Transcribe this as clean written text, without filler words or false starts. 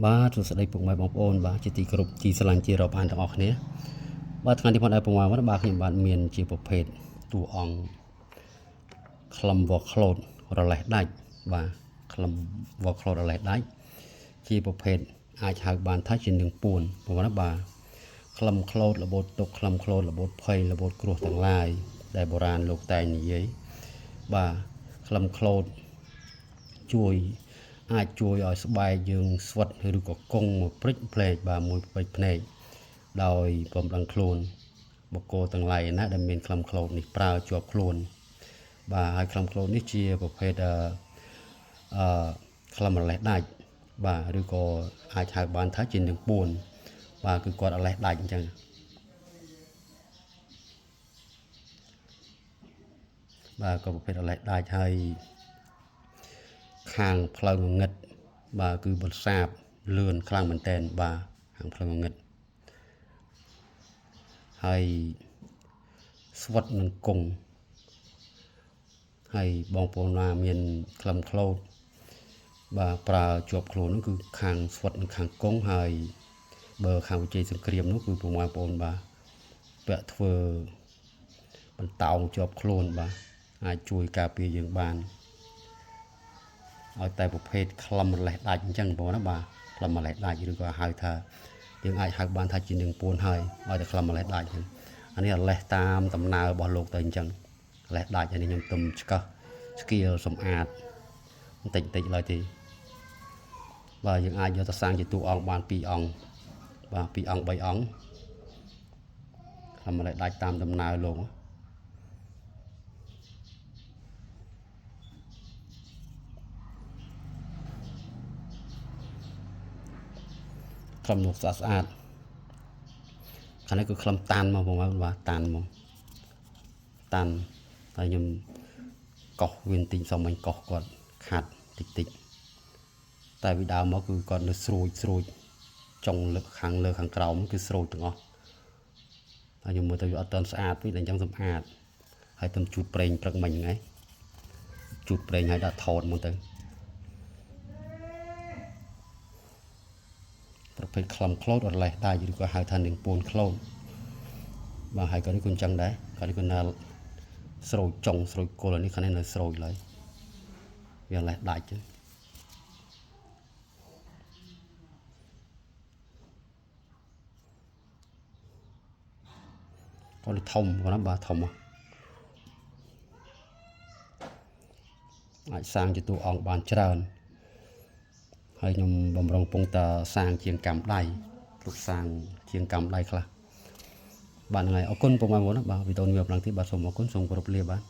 បាទសួស្តីពុកម៉ែបងប្អូនបាទជាទីគោរពជាស្រឡាញ់ជារាប់អានទាំងអស់គ្នាបាទថ្ងៃនេះផងដែរពុកម៉ែបាទខ្ញុំបាទមានជាប្រភេទតួអង្គខ្លឹមវ៉ក្លូតរលេះដាច់បាទខ្លឹមវ៉ក្លូតរលេះដាច់ជាប្រភេទអាចហៅបានថាជានឹងពួនពុកម៉ែបាទខ្លឹមក្លូតរបូតទុកខ្លឹមក្លូតរបូតភ័យរបូតគ្រោះទាំងឡាយដែលបុរាណលោកតែងនិយាយបាទខ្លឹមក្លូតជួយអាចជួយឲ្យស្បែកយើងស្វិតឬក៏កង់មួយព្រិចភ្លែកបាទមួយព្រិចភ្នែកដោយបំដឹងខ្លួនបុគ្គលទាំងឡាយណាដែលមានខ្លឹមក្លូតនេះប្រើជាប់ខ្លួនបាទហើយខ្លឹមក្លូតនេះជាប្រភេទខ្លឹមរលេះដាច់បាទឬក៏អាចហៅបានថាជានឹងពួនបាទគឺគាត់រលេះដាច់អញ្ចឹងបាទក៏ប្រភេទរលេះដាច់ហើយខាងផ្លូវងងឹតបាទគឺបន្សាបលឿនខ្លាំងមែនតើបាទខាងផ្លូវងងឹតហើយស្វិតនឹងគង់ហើយបងប្អូនណាមានខ្លឹមក្លូតបាទប្រើជាប់ខ្លួននោះគឺខាងស្វិតនិងខាងគង់ហើយបើខាងវិជ័យសង្គ្រាមនោះគឺបងប្អូនបាទពាក់ធ្វើបន្តោងជាប់ខ្លួនបាទអាចជួយការពារយើងបានឲ្យតែប្រភេទខ្លឹមរលេះដាច់អញ្ចឹងបងណាបាទខ្លឹមរលេះដាច់ឬក៏ហៅថាយើងអាចហៅបានថាជានឹងពួនហើយឲ្យតែខ្លឹមរលេះដាច់ហ្នឹងអានេះរលេះតាមដំណើររបស់លោកទៅអញ្ចឹងរលេះដាច់អានេះខ្ញុំទុំឆ្កឹះស្គៀលសម្អាតបន្តិចបន្តិចឡើយទេបាទយើងអាចយកទៅសាងជាតួអង្គបាន2អង្គបាទ2អង្គ3អង្គខ្លឹមរលេះដាច់តាមដំណើរលោកខ្លឹមនោះស្អាតខាងនេះគឺខ្លឹមតាន់មកបងបាទតាន់មកតាន់តែខ្ញុំកោសវាបន្តិចសមមិញកោសគាត់ខាត់តិចតិចតែពីដើមមកគឺគាត់នៅស្រួចចុងលើខាងក្រោមគឺស្រួចទាំងអស់ហើយខ្ញុំមើលទៅវាអត់ទាន់ស្អាតពេកតែអញ្ចឹងសម្អាតហើយទៅជូតប្រេងព្រឹកមិញហ្នឹងឯងជូតប្រេងឲ្យដាក់ថតមកទៅប្រភេទខ្លឹមក្លូតរលេះដាច់ឬក៏ហៅថានឹងពួនក្លូតបាទហើយក៏នេះក៏អញ្ចឹងដែរក៏នេះក៏នៅស្រូចចុងស្រូចគល់នេះខាងនេះនៅស្រូចឡើយវាលេះដាច់ចឹងក៏នេះធំគាត់ណាបាទធំអាចសាងជាតួអង្គបានច្រើនហើយខ្ញុំបំរុងពងតសាងជាងកម្មដៃលោកសាងជាងកម្មដៃខ្លះបាទហ្នឹងហើយអរគុណពុកម៉ែបងប្អូនបាទវីដេអូនេះវាប៉ុណ្ណឹងទេបាទសូមអរគុណសូមគោរពលាបាទ